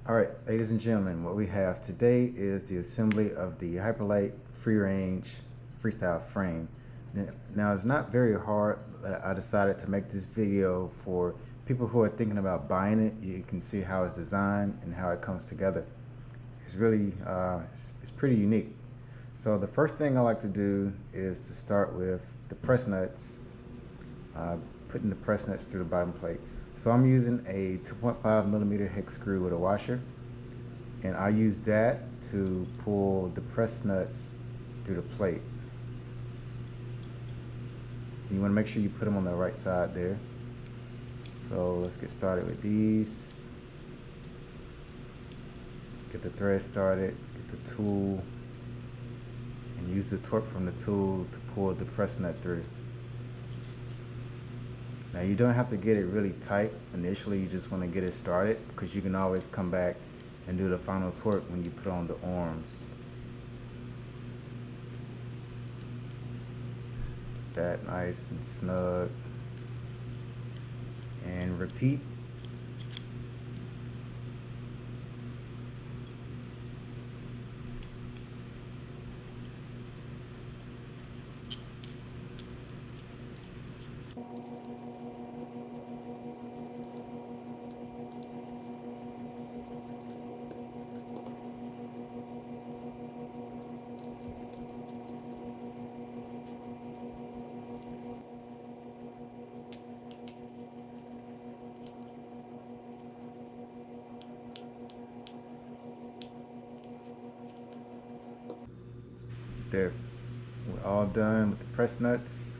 Alright, ladies and gentlemen, what we have today is the assembly of the Hyperlite Freerange freestyle frame. Now it's not very hard, but I decided to make this video for people who are thinking about buying it. You can see how it's designed and how it comes together. It's really, it's pretty unique. So the first thing I like to do is to start with the press nuts, putting the press nuts through the bottom plate. So I'm using a 2.5mm hex screw with a washer, and I use that to pull the press nuts through the plate. You want to make sure you put them on the right side there. So let's get started with these. Get the thread started, get the tool, and use the torque from the tool to pull the press nut through. Now you don't have to get it really tight initially, you just want to get it started, because you can always come back and do the final torque when you put on the arms. That nice and snug, and repeat. There, we're all done with the press nuts.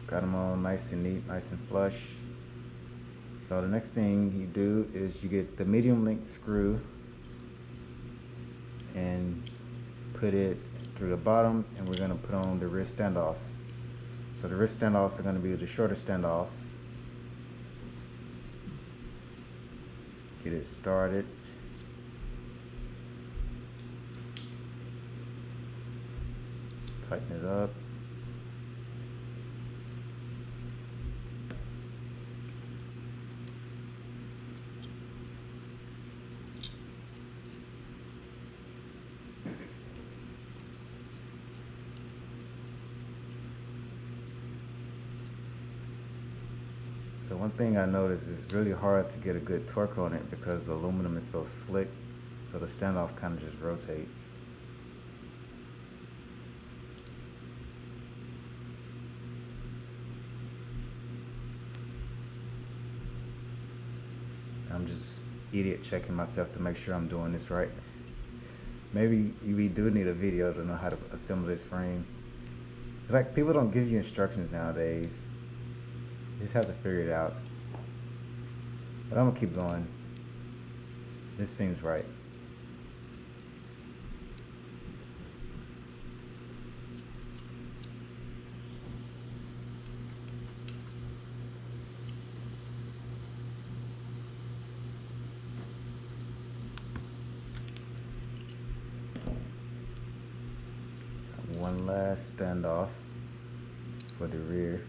Got them all nice and neat, nice and flush. So the next thing you do is you get the medium length screw and put it through the bottom, and we're going to put on the wrist standoffs. So the wrist standoffs are going to be the shorter standoffs. Get it started. Tighten it up. So one thing I noticed is it's really hard to get a good torque on it because the aluminum is so slick, so the standoff kind of just rotates. I'm just idiot checking myself to make sure I'm doing this right. Maybe we do need a video to know how to assemble this frame. It's like people don't give you instructions nowadays. You just have to figure it out. But I'm gonna keep going. This seems right. One last standoff for the rear.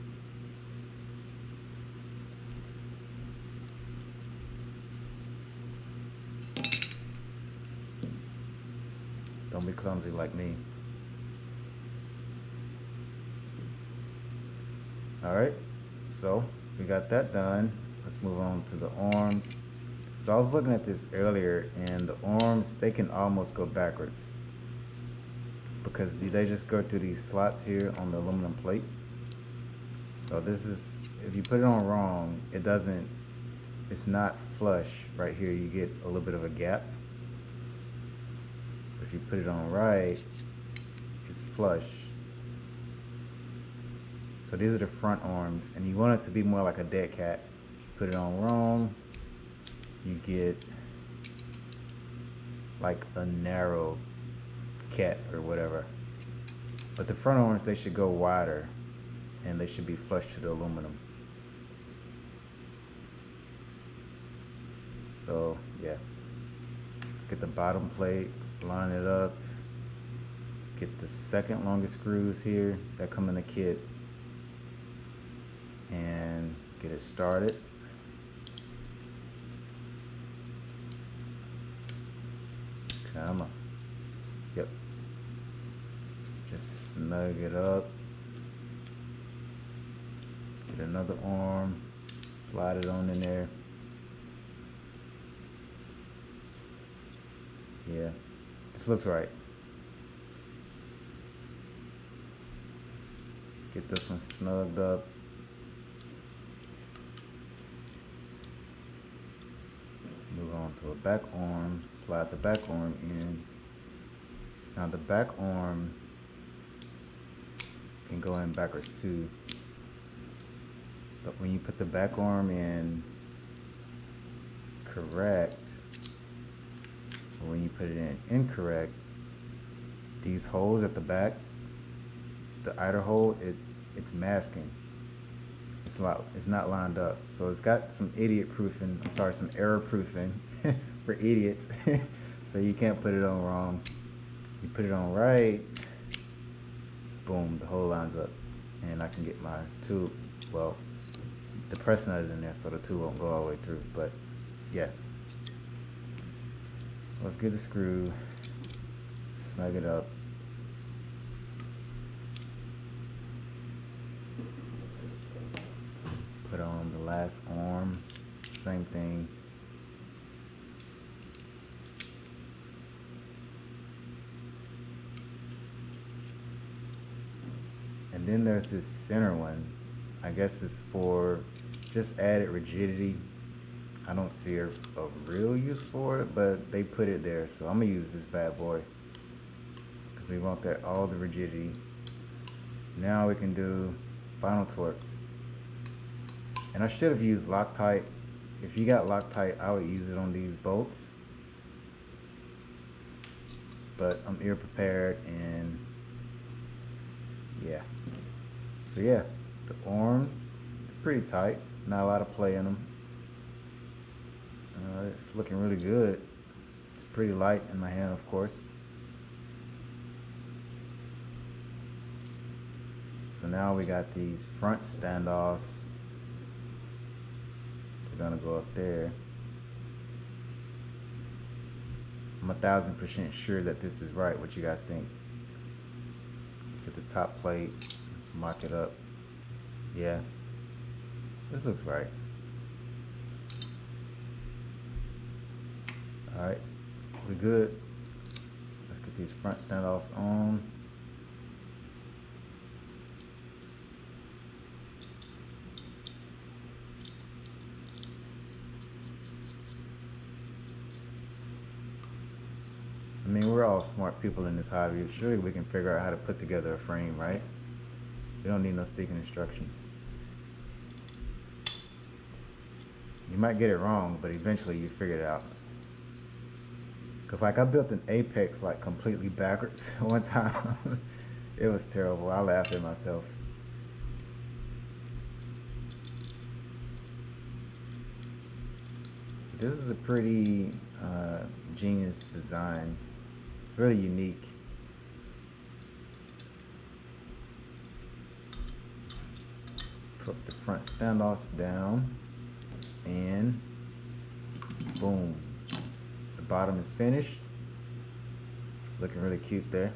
Don't be clumsy like me. Alright, so we got that done. Let's move on to the arms. So I was looking at this earlier, and the arms, they can almost go backwards, because they just go through these slots here on the aluminum plate. So this is, if you put it on wrong, it's not flush right here. You get a little bit of a gap. If you put it on right, it's flush. So these are the front arms, and you want it to be more like a dead cat. Put it on wrong, you get like a narrow cat or whatever. But the front arms, they should go wider, and they should be flush to the aluminum. So yeah, let's get the bottom plate, line it up, get the second longest screws here that come in the kit, and get it started. Come on. Yep. Just snug it up. Get another arm. Slide it on in there. Yeah. This looks right. Get this one snugged up. Move on to a back arm. Slide the back arm in. Now the back arm can go in backwards too. But when you put the back arm in correct, or when you put it in incorrect, these holes at the back, the idle hole, it's masking. It's not lined up. So it's got some some error proofing for idiots. So you can't put it on wrong. You put it on right, boom, the hole lines up. And I can get my tool, well, the press nut is in there, so the tool won't go all the way through, but yeah. So let's get the screw, snug it up. Put on the last arm, same thing. And then there's this center one. I guess it's for just added rigidity. I don't see a real use for it, but they put it there, so I'm gonna use this bad boy because we want that all the rigidity. Now we can do final torques. And I should have used Loctite. If you got Loctite, I would use it on these bolts. But I'm ill prepared, and yeah. So yeah, the arms are pretty tight. Not a lot of play in them. It's looking really good. It's pretty light in my hand, of course. So now we got these front standoffs. We're gonna go up there. I'm 1000% sure that this is right. What you guys think? Let's get the top plate. Let's mock it up. Yeah, this looks right. All right, we good. Let's get these front standoffs on. I mean, we're all smart people in this hobby. Surely we can figure out how to put together a frame, right? We don't need no sticking instructions. You might get it wrong, but eventually you figure it out. Cause like I built an Apex like completely backwards one time. It was terrible. I laughed at myself. This is a pretty genius design. It's really unique. Put the front standoffs down, and boom. The bottom is finished. Looking really cute there.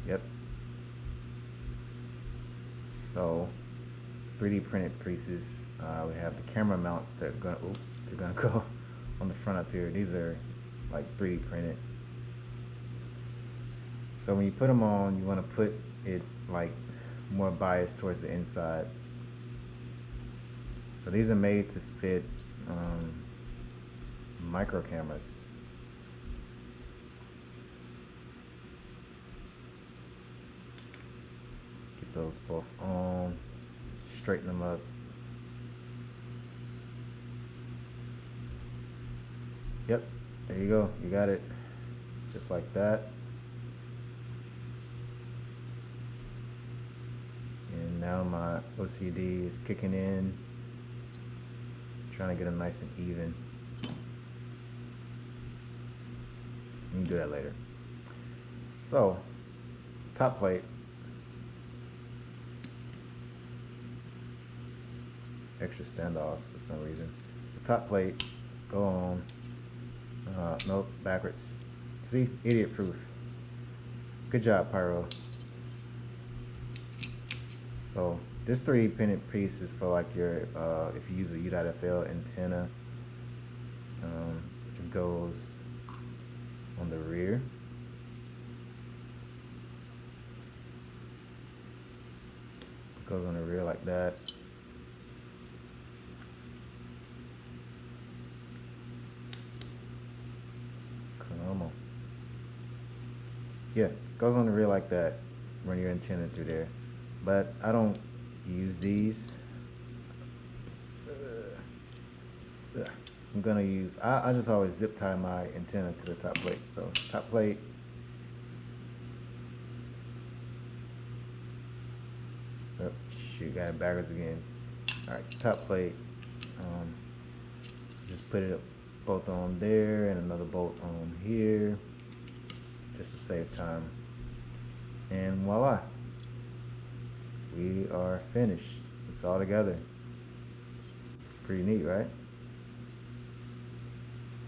Yep. So 3D printed pieces. We have the camera mounts that are gonna go on the front up here. These are like 3D printed. So when you put them on, you want to put it like more biased towards the inside. So these are made to fit micro cameras. Get those both on, straighten them up. Yep, there you go, you got it, just like that. And now my OCD is kicking in, trying to get them nice and even. You can do that later. So, top plate. Extra standoffs for some reason. So top plate, Go on. Nope, backwards. See, idiot proof. Good job, Pyro. So this 3D printed piece is for like your if you use a U.FL antenna. It goes on the rear. It goes on the rear like that. Come on. Yeah, goes on the rear like that. Run your antenna through there. But I don't use these. I'm gonna use, I just always zip tie my antenna to the top plate. So top plate. Oh, shoot, got it backwards again. All right, top plate. Just put it both on there and another bolt on here, just to save time. And voila, we are finished. It's all together. It's pretty neat, right?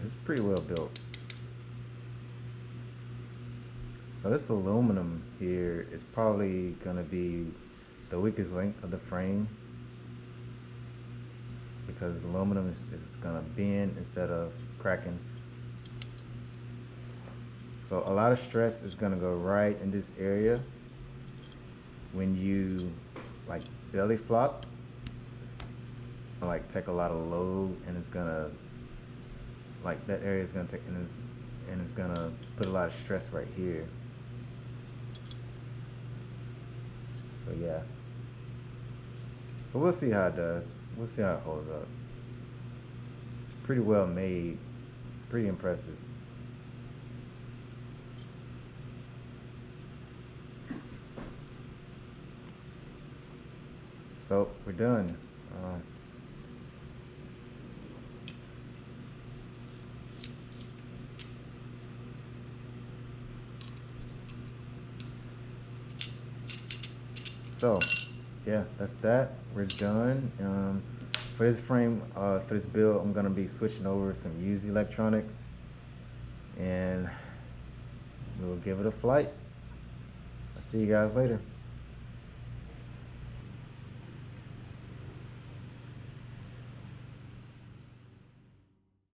It's pretty well built. So this aluminum here is probably gonna be the weakest link of the frame, because aluminum is gonna bend instead of cracking. So a lot of stress is gonna go right in this area when you like belly flop, or like take a lot of load, and it's gonna, like that area is gonna take, and it's gonna put a lot of stress right here. So yeah, but we'll see how it does. We'll see how it holds up. It's pretty well made, pretty impressive. So we're done. So yeah, that's that. We're done. For this frame, for this build, I'm gonna be switching over some used electronics, and we'll give it a flight. I'll see you guys later.